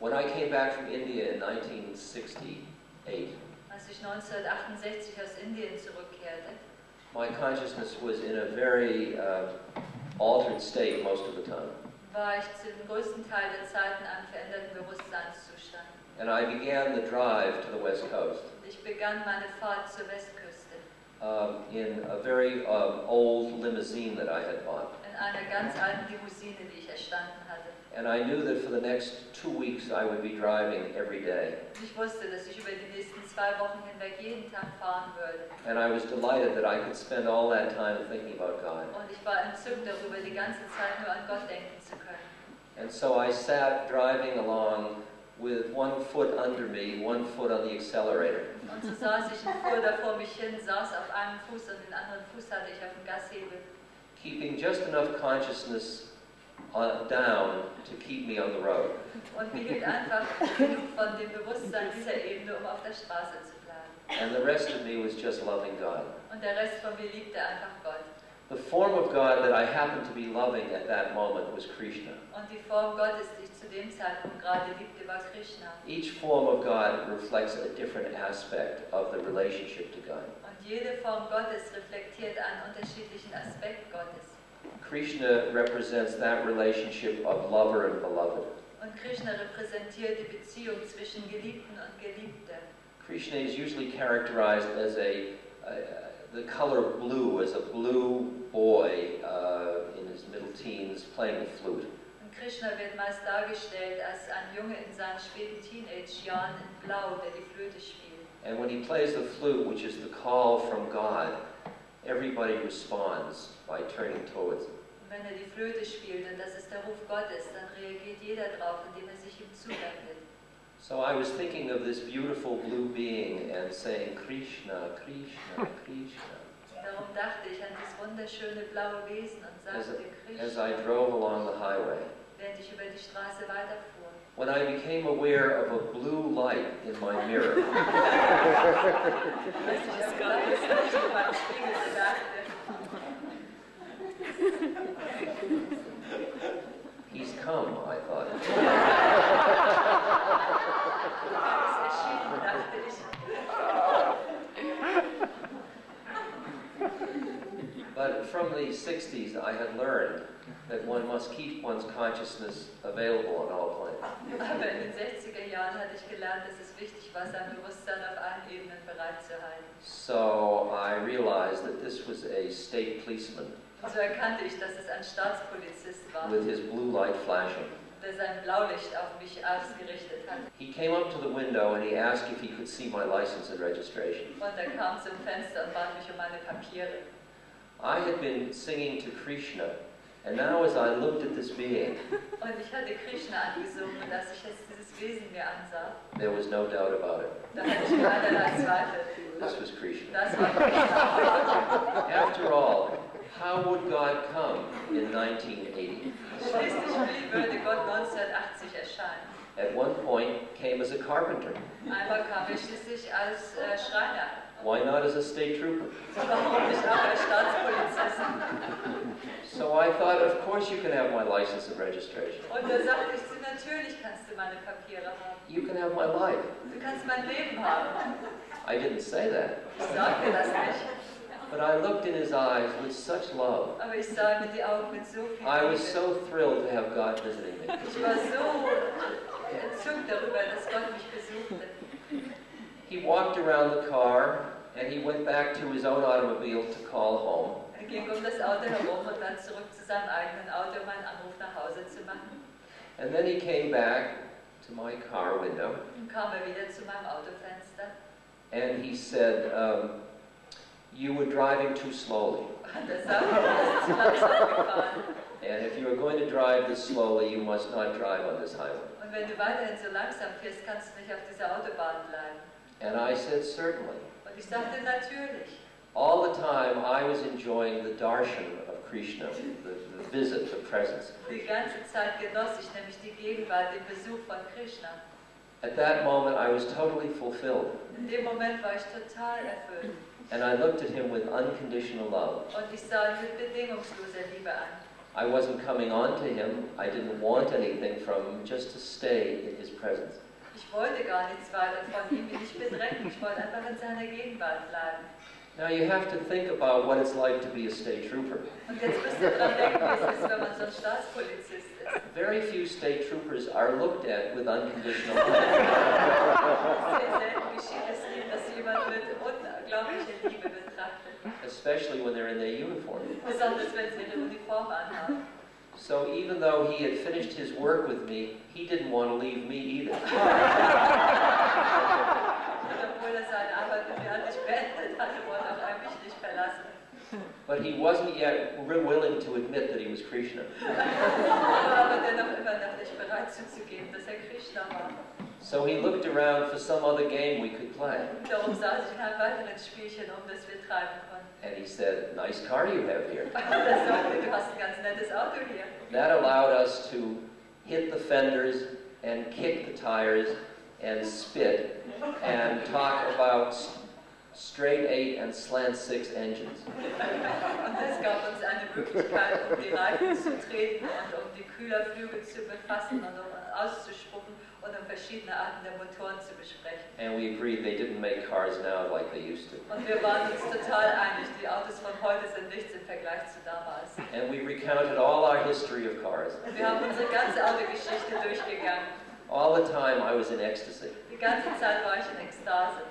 When I came back from India in 1968, Als ich 1968 aus Indien zurückkehrte, my consciousness was in a very altered state most of the time. war ich zu dem größten Teil der Zeit in einem veränderten Bewusstseinszustand. And I began the drive to the West Coast Und ich begann meine Fahrt zur Westküste in a very old limousine that I had bought. in einer ganz alten Limousine, die ich erstanden hatte. And I knew that for the next 2 weeks I would be driving every day. Und ich wusste, dass ich über die nächsten 2 Wochen hinweg jeden Tag fahren würde. And I was delighted that I could spend all that time thinking about God. Und ich war entzückt darüber, die ganze Zeit nur an Gott denken zu können. And so I sat driving along with one foot under me, one foot on the accelerator. Und so saß ich und fuhr da vor mich hin, saß auf einem Fuß und den anderen Fuß hatte ich auf dem Gashebel. Keeping just enough consciousness down to keep me on the road. Und behielt einfach genug von dem Bewusstsein dieser Ebene, um auf der Straße zu bleiben. And the rest of me was just loving God. Und der Rest von mir liebte einfach Gott. The form of God that I happened to be loving at that moment was Krishna. Und die Form Gottes, die ich zu dem Zeitpunkt gerade liebte, war Krishna. Each form of God reflects a different aspect of the relationship to God. Und jede Form Gottes reflektiert einen unterschiedlichen Aspekt Gottes. Krishna represents that relationship of lover and beloved. Und Krishna repräsentiert die Beziehung zwischen Geliebten und Geliebter. Krishna is usually characterized as the color blue, as a blue boy in his middle teens playing the flute. Und Krishna wird meist dargestellt als ein Junge in seinen späten Teenage-Jahren in Blau, der die Flöte spielt. And when he plays the flute, which is the call from God, everybody responds by turning towards him. Und wenn er die Flöte spielt und das ist der Ruf Gottes, dann reagiert jeder drauf, indem er sich ihm zuwendet. So I was thinking of this beautiful blue being and saying, Krishna, Krishna, Krishna. Darum dachte ich an dieses wunderschöne blaue Wesen und sagte As Krishna, I drove along the highway. während ich über die Straße weiterfuhr. When I became aware of a blue light in my mirror, Als ich auf blaues Licht in meinem Spiegel bemerkte, he's come, I thought. er ist erschienen, dachte ich. But from the 60s, I had learned that one must keep one's consciousness available on all planes. Aber in den 60er Jahren hatte ich gelernt, dass es wichtig war, sein Bewusstsein auf allen Ebenen bereitzuhalten. So I realized that this was a state policeman Und so erkannte ich, dass es ein Staatspolizist war, with his blue light flashing. der sein Blaulicht auf mich ausgerichtet hat. He came up to the window and he asked if he could see my license and registration. Und er kam zum Fenster und bat mich um meine Papiere. I had been singing to Krishna, and now as I looked at this being, Und ich hatte Krishna angesungen und als ich jetzt dieses Wesen mir ansah, there was no doubt about it. da hatte ich keinerlei Zweifel. This was Krishna. Das war Krishna. After all, how would God come in 1980? Schließlich, wie würde Gott 1980 erscheinen? At one point, came as a carpenter. Einmal kam er schließlich als Schreiner. Why not as a state trooper? Warum nicht auch als Staatspolizist? So I thought, of course you can have my license and registration. Und da sagte ich, natürlich kannst du meine Papiere haben. You can have my life. Du kannst mein Leben haben. I didn't say that. Ich sagte das nicht. But I looked in his eyes with such love. Aber ich sah ihm in die Augen mit so viel I was Liebe. so thrilled to have God visiting me. Ich war so entzückt darüber, dass Gott mich besuchte. He walked around the car and he went back to his own automobile to call home. Er ging um das Auto herum und dann zurück zu seinem eigenen Auto, um einen Anruf nach Hause zu machen. And then he came back to my car window Dann kam er wieder zu meinem Autofenster and he said, you were driving too slowly. und er sagte, du bist zu langsam gefahren. And if you are going to drive this slowly, you must not drive on this highway. Und wenn du weiterhin so langsam fährst, kannst du nicht auf dieser Autobahn bleiben. And I said, certainly. Und ich sagte, natürlich. All the time I was enjoying the darshan of Krishna, the visit, the presence. Die ganze Zeit genoss ich nämlich die Gegenwart, den Besuch von Krishna. At that moment I was totally fulfilled. In dem Moment war ich total erfüllt. And I looked at him with unconditional love. Und ich sah ihn mit bedingungsloser Liebe an. I wasn't coming on to him. I didn't want anything from him, just to stay in his presence. Ich wollte gar nichts weiter von ihm, ihn nicht bedrängen. Ich wollte einfach in seiner Gegenwart bleiben. Now you have to think about what it's like to be a state trooper. Und jetzt müsst ihr dran denken, wie es ist, wenn man so ein Staatspolizist ist. Very few state troopers are looked at with unconditional love. Sehr selten geschieht es ihm, dass jemand mit unglaublicher Liebe betrachtet. Especially when they're in their uniform. Besonders wenn sie ihre Uniform anhaben. So even though he had finished his work with me, he didn't want to leave me either. Und obwohl er seine Arbeit mit mir endlich beendet hatte, wollte er auch mich nicht verlassen. But he wasn't yet willing to admit that he was Krishna. Aber dennoch immer noch nicht bereit zuzugeben, dass er Krishna war. So he looked around for some other game we could play. Darum sah sich in einem weiteren Spielchen um, das wir treiben konnten. And he said, "Nice car you have here." Und er sagte, du hast ein ganz nettes Auto hier. That allowed us to hit the fenders and kick the tires and spit and talk about straight 8 and slant 6 engines. Und das gab uns eine Möglichkeit, um die Reifen zu treten und um die Kühlerflügel zu befassen und um auszuspucken und um verschiedene Arten der Motoren zu besprechen. And we agreed they didn't make cars now like they used to. Und wir waren uns total einig, die Autos von heute sind nichts im Vergleich zu damals. And we recounted all our history of cars. Und wir haben unsere ganze Autogeschichte durchgegangen. All the time I was in ecstasy. Die ganze Zeit war ich in Ekstase.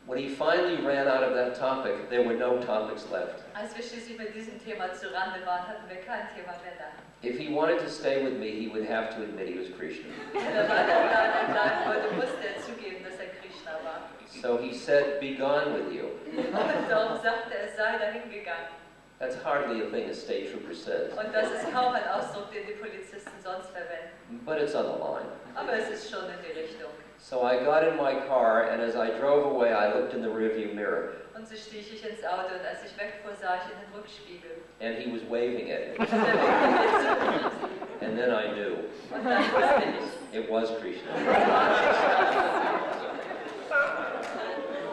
When he finally ran out of that topic, there were no topics left. Als wir schließlich mit diesem Thema zu Rande waren, hatten wir kein Thema mehr da. If he wanted to stay with me, he would have to admit he was Krishna. Wenn er weiter bleiben wollte, musste er zugeben, dass er Krishna war. So he said, "Be gone with you." Und darum sagte er, sei dahin gegangen. That's hardly a thing a state trooper says, Und das ist kaum ein Ausdruck, den die Polizisten sonst verwenden. but it's on the line. Aber es ist schon in die Richtung. So I got in my car, and as I drove away, I looked in the rearview mirror, Und so stieg ich ins Auto und als ich wegfuhr, sah ich in den Rückspiegel. and he was waving at me. Und er winkte mir zu. And then I knew Und dann wusste ich, it was Krishna. es war Krishna.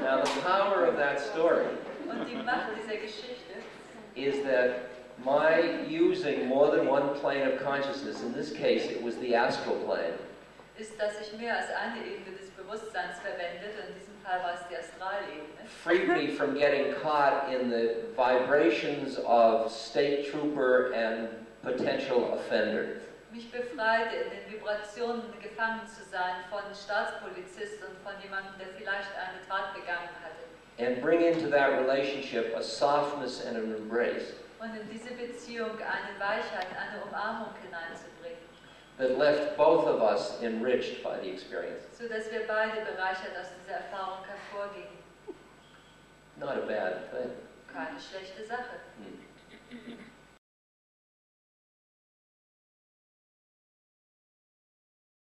Now, the power of that story Und die Macht dieser Geschichte is that my using more than one plane of consciousness, in this case, it was the astral plane, ist, dass ich mehr als eine Ebene des Bewusstseins verwendet, und in diesem Fall war es die Astralebene, freed me from getting caught in the vibrations of state trooper and potential offender. mich befreite, in den Vibrationen gefangen zu sein von Staatspolizist und von jemandem, der vielleicht eine Tat begangen hatte. And bring into that relationship a softness and an embrace Und in diese Beziehung eine Weichheit, eine Umarmung hineinzubringen, that left both of us enriched by the experience. sodass wir beide bereichert aus dieser Erfahrung hervorgingen. Not a bad thing. Keine schlechte Sache. Hmm.